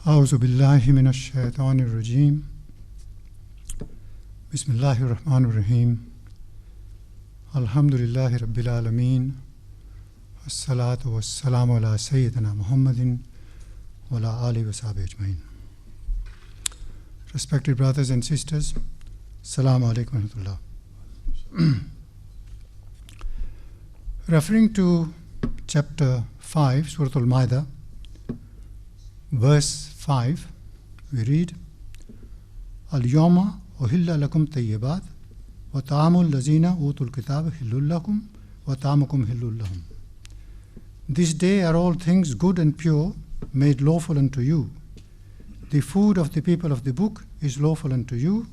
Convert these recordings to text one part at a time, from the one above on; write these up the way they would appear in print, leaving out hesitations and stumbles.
أعوذ بالله من الشيطان الرجيم بسم الله الرحمن الرحيم الحمد لله رب العالمين والصلاة والسلام على سيدنا محمد وعلى آله وصحبه أجمعين. Respected brothers and sisters, Assalamu alaikum wa rahmatullah. Referring to chapter 5, Surah Al-Ma'idah, verse 5, we read, Al-Yawma uhilla lakum tayyibat wa ta'amul lazina utul kitab hillul lakum wa ta'amukum hillul lahum. This day are all things good and pure made lawful unto you. The food of the people of the book is lawful unto you,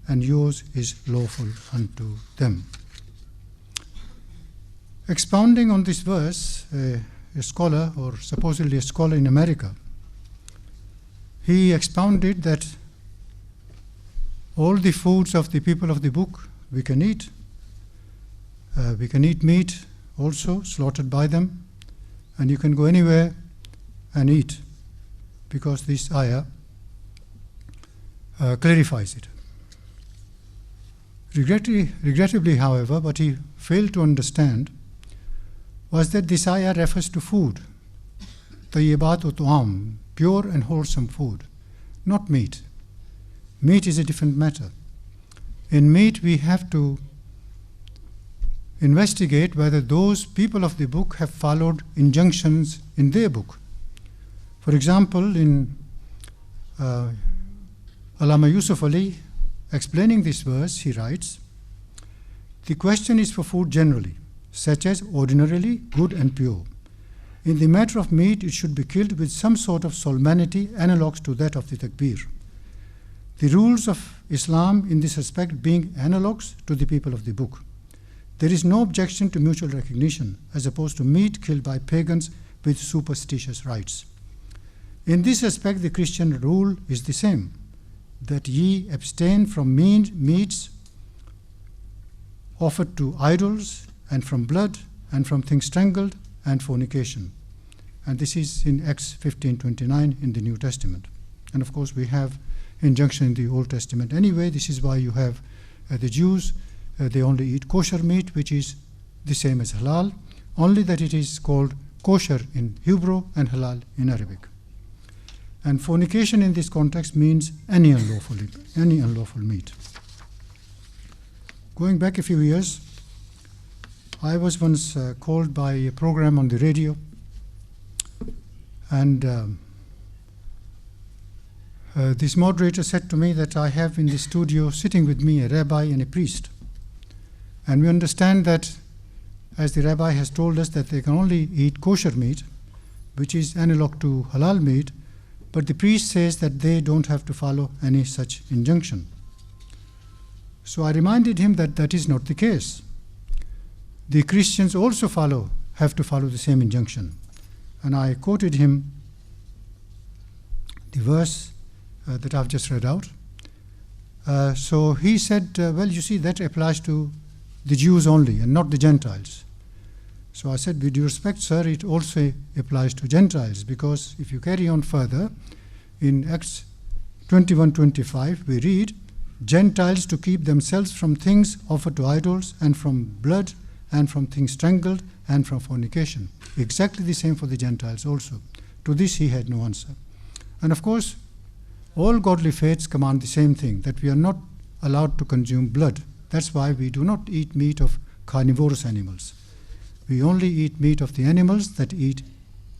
and yours is lawful unto them. Expounding on this verse, a scholar, or supposedly a scholar in America, he expounded that all the foods of the people of the book we can eat. We can eat meat also slaughtered by them, and you can go anywhere and eat, because this ayah clarifies it. Regrettably, however, what he failed to understand was that this ayah refers to food, tayyibat wa tu'am, pure and wholesome food, not meat. Meat is a different matter. In meat, we have to investigate whether those people of the book have followed injunctions in their book. For example, in Allama Yusuf Ali, explaining this verse, he writes, the question is for food generally, such as ordinarily good and pure. In the matter of meat, it should be killed with some sort of solemnity analogues to that of the takbir. The rules of Islam in this respect being analogues to the people of the book. There is no objection to mutual recognition as opposed to meat killed by pagans with superstitious rites. In this respect, the Christian rule is the same, that ye abstain from meats offered to idols, and from blood, and from things strangled, and fornication. And this is in Acts 15:29 in the New Testament. And of course we have injunction in the Old Testament anyway. This is why you have the Jews, they only eat kosher meat, which is the same as halal, only that it is called kosher in Hebrew and halal in Arabic. And fornication in this context means any unlawful meat. Going back a few years, I was once called by a program on the radio, and this moderator said to me that I have in the studio sitting with me a rabbi and a priest. And we understand that, as the rabbi has told us, that they can only eat kosher meat, which is analog to halal meat, but the priest says that they don't have to follow any such injunction. So I reminded him that that is not the case. The Christians also have to follow the same injunction. And I quoted him the verse that I've just read out. So he said, well, you see, that applies to the Jews only and not the Gentiles. So I said, with due respect, sir, it also applies to Gentiles, because if you carry on further, in Acts 21:25, we read, Gentiles to keep themselves from things offered to idols, and from blood, and from things strangled, and from fornication. Exactly the same for the Gentiles also. To this he had no answer. And of course, all godly faiths command the same thing, that we are not allowed to consume blood. That's why we do not eat meat of carnivorous animals. We only eat meat of the animals that eat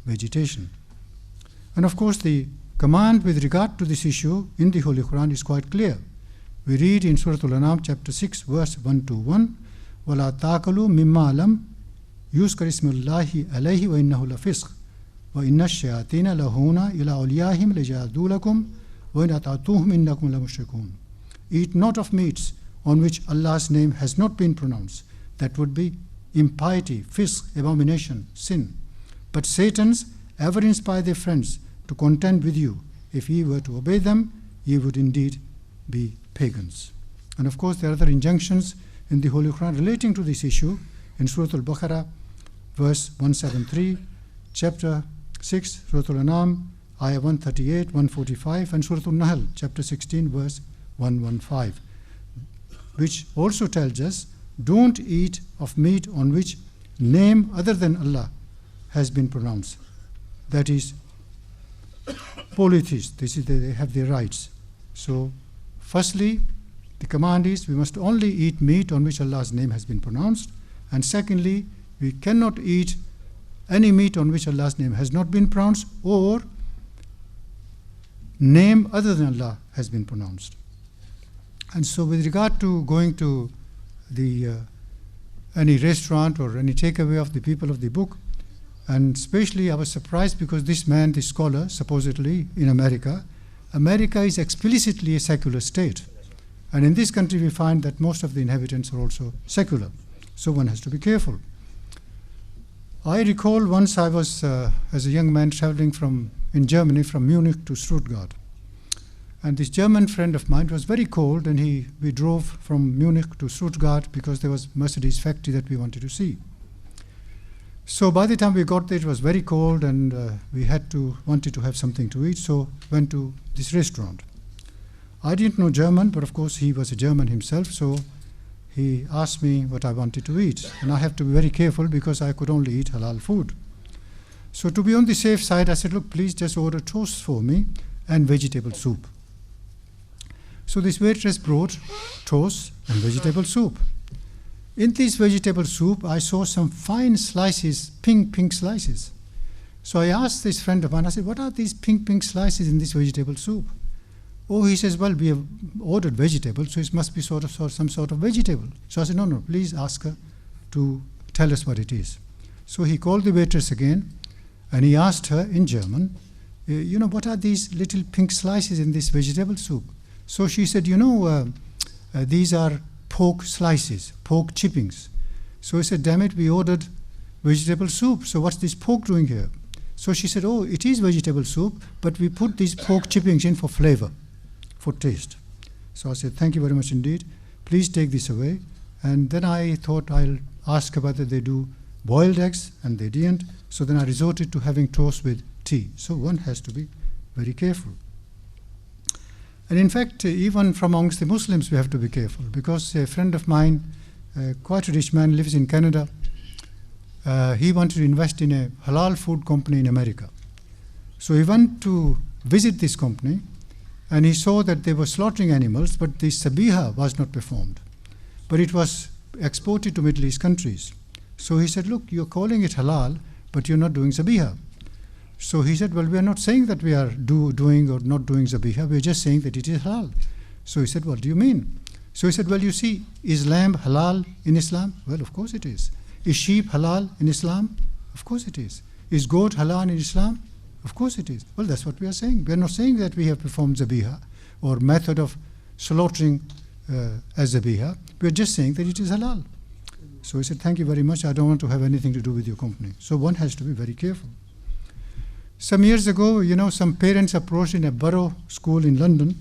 vegetation. And of course, the command with regard to this issue in the Holy Quran is quite clear. We read in Surah Al-An'am chapter 6, verse 1-1, وَلَا تَاكَلُوا مِمَّا لَمْ يُذْكَرِ اسْمُ اللَّهِ عَلَيْهِ وَإِنَّهُ لَفِسْقٌ وَإِنَّ الشَّيَاطِينَ لَيُوحُونَ إِلَىٰ أَوْلِيَائِهِمْ لِيُجَادِلُوكُمْ وَإِنْ أَطَعْتُمُوهُمْ إِنَّكُمْ لَمُشْرِكُونَ. Eat not of meats on which Allah's name has not been pronounced. That would be impiety, fisk, abomination, sin. But Satans ever inspire their friends to contend with you. If ye were to obey them, ye would indeed be pagans. And of course, there are other injunctions in the Holy Quran relating to this issue. In Surah Al-Baqarah, verse 173, chapter 6, Surah Al-An'am, Ayah 138, 145, and Surah An-Nahl, chapter 16, verse 115, which also tells us, don't eat of meat on which name other than Allah has been pronounced. That is, polytheists, they have their rights. So, firstly, the command is we must only eat meat on which Allah's name has been pronounced. And secondly, we cannot eat any meat on which Allah's name has not been pronounced or name other than Allah has been pronounced. And so with regard to going to the any restaurant or any takeaway of the people of the book, and especially I was surprised because this man, this scholar, supposedly in America is explicitly a secular state. And in this country we find that most of the inhabitants are also secular. So one has to be careful. I recall once I was, as a young man, traveling in Germany from Munich to Stuttgart. And this German friend of mine, it was very cold, and we drove from Munich to Stuttgart because there was Mercedes factory that we wanted to see. So by the time we got there, it was very cold, and we wanted to have something to eat, so went to this restaurant. I didn't know German, but of course he was a German himself, so he asked me what I wanted to eat. And I have to be very careful because I could only eat halal food. So to be on the safe side, I said, look, please just order toast for me and vegetable soup. So this waitress brought toast and vegetable soup. In this vegetable soup, I saw some fine slices, pink slices. So I asked this friend of mine, I said, what are these pink slices in this vegetable soup? Oh, he says, well, we have ordered vegetables, so it must be some sort of vegetable. So I said, no, please ask her to tell us what it is. So he called the waitress again, and he asked her in German, what are these little pink slices in this vegetable soup? So she said, these are pork slices, pork chippings. So he said, damn it, we ordered vegetable soup, so what's this pork doing here? So she said, oh, it is vegetable soup, but we put these pork chippings in for flavor, for taste. So I said, thank you very much indeed. Please take this away. And then I thought I'll ask her whether they do boiled eggs, and they didn't. So then I resorted to having toast with tea. So one has to be very careful. And in fact, even from amongst the Muslims, we have to be careful, because a friend of mine, quite a rich man, lives in Canada. He wanted to invest in a halal food company in America. So he went to visit this company, and he saw that they were slaughtering animals, but the Zabiha was not performed. But it was exported to Middle East countries. So he said, look, you're calling it halal, but you're not doing Zabiha. So he said, well, we are not saying that we are doing or not doing Zabiha, we are just saying that it is halal. So he said, what do you mean? So he said, well, you see, is lamb halal in Islam? Well, of course it is. Is sheep halal in Islam? Of course it is. Is goat halal in Islam? Of course it is. Well, that's what we are saying. We are not saying that we have performed Zabiha or method of slaughtering as Zabiha. We are just saying that it is halal. So he said, thank you very much. I don't want to have anything to do with your company. So one has to be very careful. Some years ago, some parents approached in a borough school in London.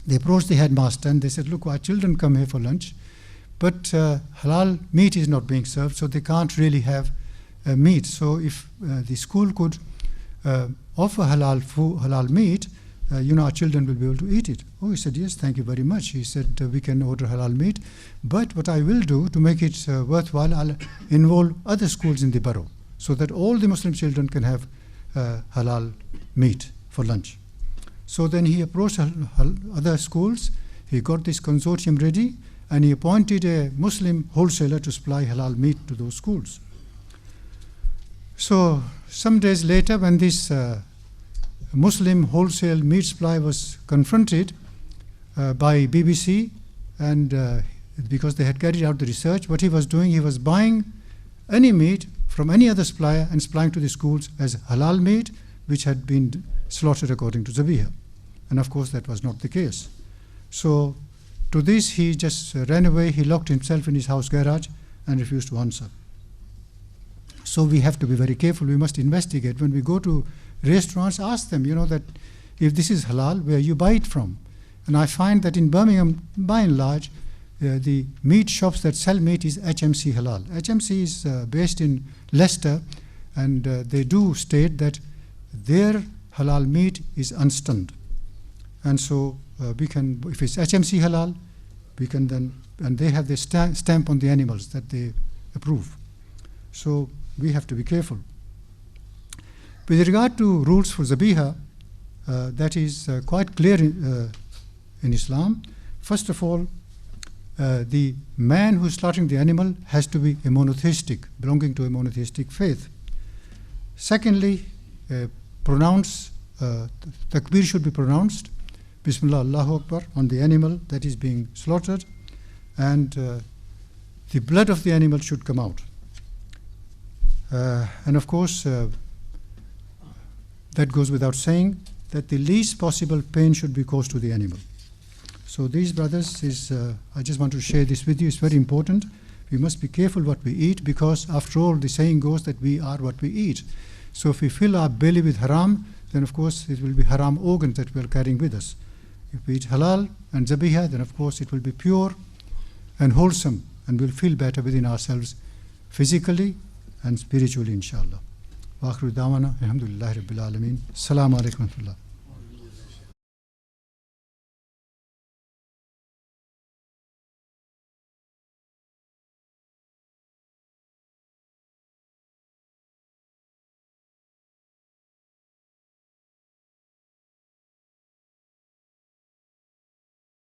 They approached the headmaster and they said, look, our children come here for lunch, but halal meat is not being served, so they can't really have meat. So if the school could offer halal meat, our children will be able to eat it. Oh, he said, yes, thank you very much. He said, we can order halal meat, but what I will do to make it worthwhile, I'll involve other schools in the borough so that all the Muslim children can have halal meat for lunch. So then he approached other schools, he got this consortium ready, and he appointed a Muslim wholesaler to supply halal meat to those schools. So some days later, when this Muslim wholesale meat supply was confronted by BBC, and because they had carried out the research, what he was doing, he was buying any meat from any other supplier and supplying to the schools as halal meat, which had been slaughtered according to Zabiha. And of course, that was not the case. So to this, he just ran away, he locked himself in his house garage and refused to answer. So we have to be very careful. We must investigate. When we go to restaurants, ask them, that if this is halal, where you buy it from. And I find that in Birmingham, by and large, the meat shops that sell meat is HMC Halal. HMC is based in Leicester, and they do state that their halal meat is unstunned. And so we can, if it's HMC halal, we can then, and they have the stamp on the animals that they approve. So we have to be careful. With regard to rules for Zabiha, that is quite clear in Islam. First of all, the man who's slaughtering the animal has to be a monotheistic, belonging to a monotheistic faith. Secondly, takbir should be pronounced, Bismillah Allahu Akbar, on the animal that is being slaughtered, and the blood of the animal should come out. And of course, that goes without saying, that the least possible pain should be caused to the animal. So these, brothers, I just want to share this with you. It's very important. We must be careful what we eat, because after all, the saying goes that we are what we eat. So if we fill our belly with haram, then of course it will be haram organs that we are carrying with us. If we eat halal and zabiha, then of course it will be pure and wholesome, and we'll feel better within ourselves physically and spiritually, inshallah. Wa akhiru da'wana, alhamdulillahi rabbil alameen. Assalamu alaikum wa rahmatullah.